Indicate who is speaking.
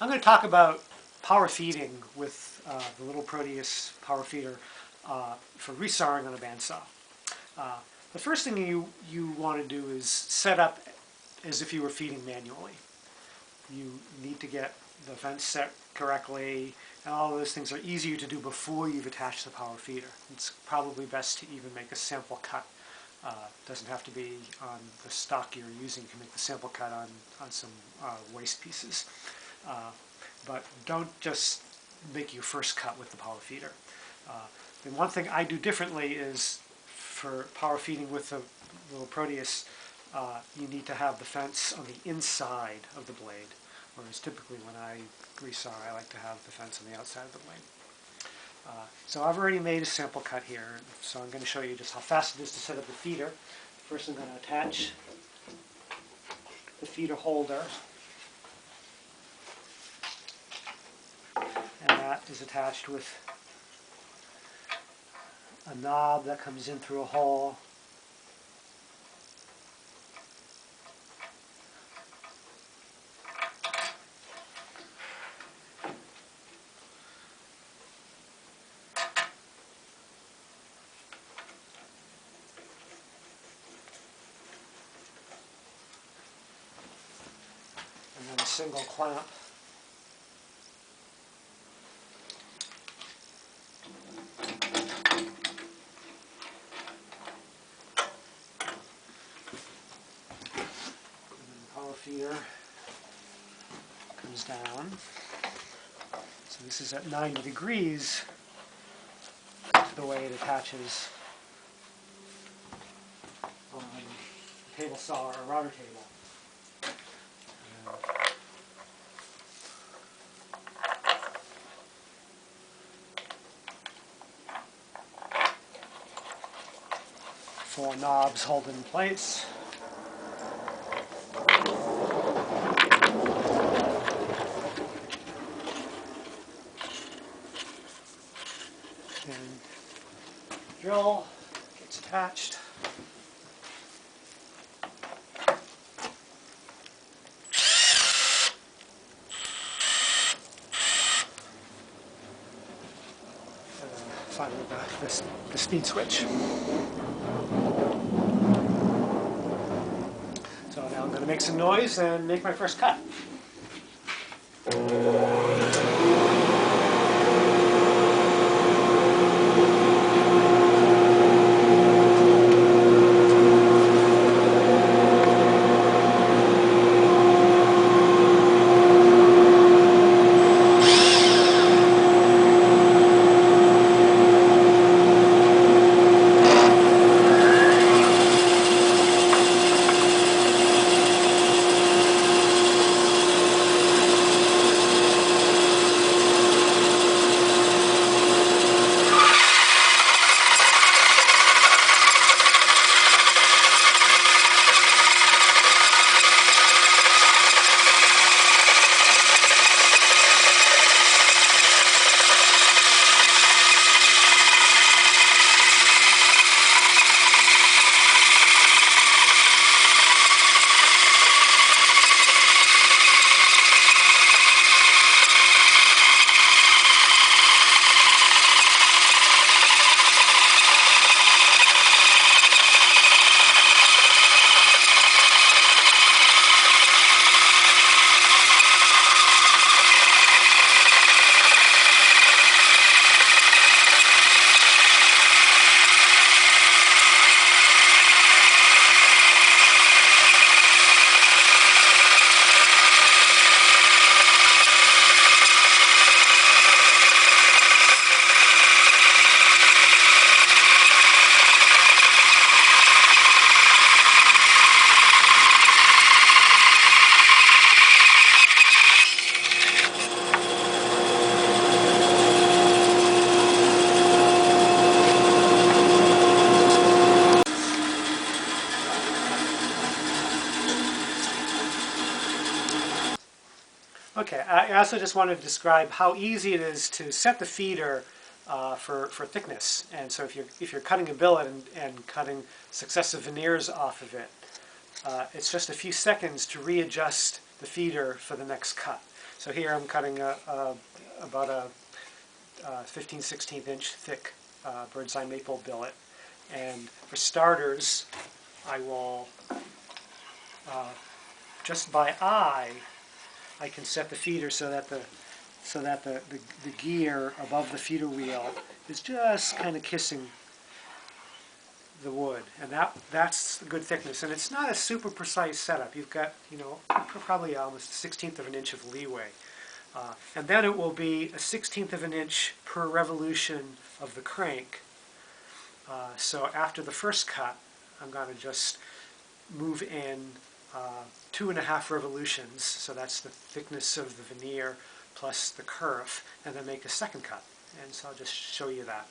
Speaker 1: I'm going to talk about power feeding with the Little Proteus power feeder for resawing on a bandsaw. The first thing you want to do is set up as if you were feeding manually. You need to get the fence set correctly, and all of those things are easier to do before you've attached the power feeder. It's probably best to even make a sample cut. Doesn't have to be on the stock you're using. You can make the sample cut on some waste pieces. But don't just make your first cut with the power feeder. And one thing I do differently is for power feeding with the Little Proteus, you need to have the fence on the inside of the blade, whereas typically when I resaw, I like to have the fence on the outside of the blade. So I've already made a sample cut here, so I'm going to show you just how fast it is to set up the feeder. First I'm going to attach the feeder holder, and that is attached with a knob that comes in through a hole. And then a single clamp. Feeder comes down. So this is at 90 degrees the way it attaches on a table saw or a router table. Four knobs hold it in place. And drill gets attached. And then finally the speed switch. So now I'm going to make some noise and make my first cut. Okay, I also just wanted to describe how easy it is to set the feeder for thickness. And so if you're cutting a billet and cutting successive veneers off of it, it's just a few seconds to readjust the feeder for the next cut. So here I'm cutting about a 15/16 inch thick bird's eye maple billet. And for starters, I will, just by eye, I can set the feeder so that the gear above the feeder wheel is just kind of kissing the wood, and that's a good thickness. And it's not a super precise setup. You've got, you know, probably almost a 1/16 of an inch of leeway. And then it will be a 1/16 of an inch per revolution of the crank. So after the first cut, I'm going to just move in 2.5 revolutions, so that's the thickness of the veneer plus the kerf, and then make a second cut. And so I'll just show you that.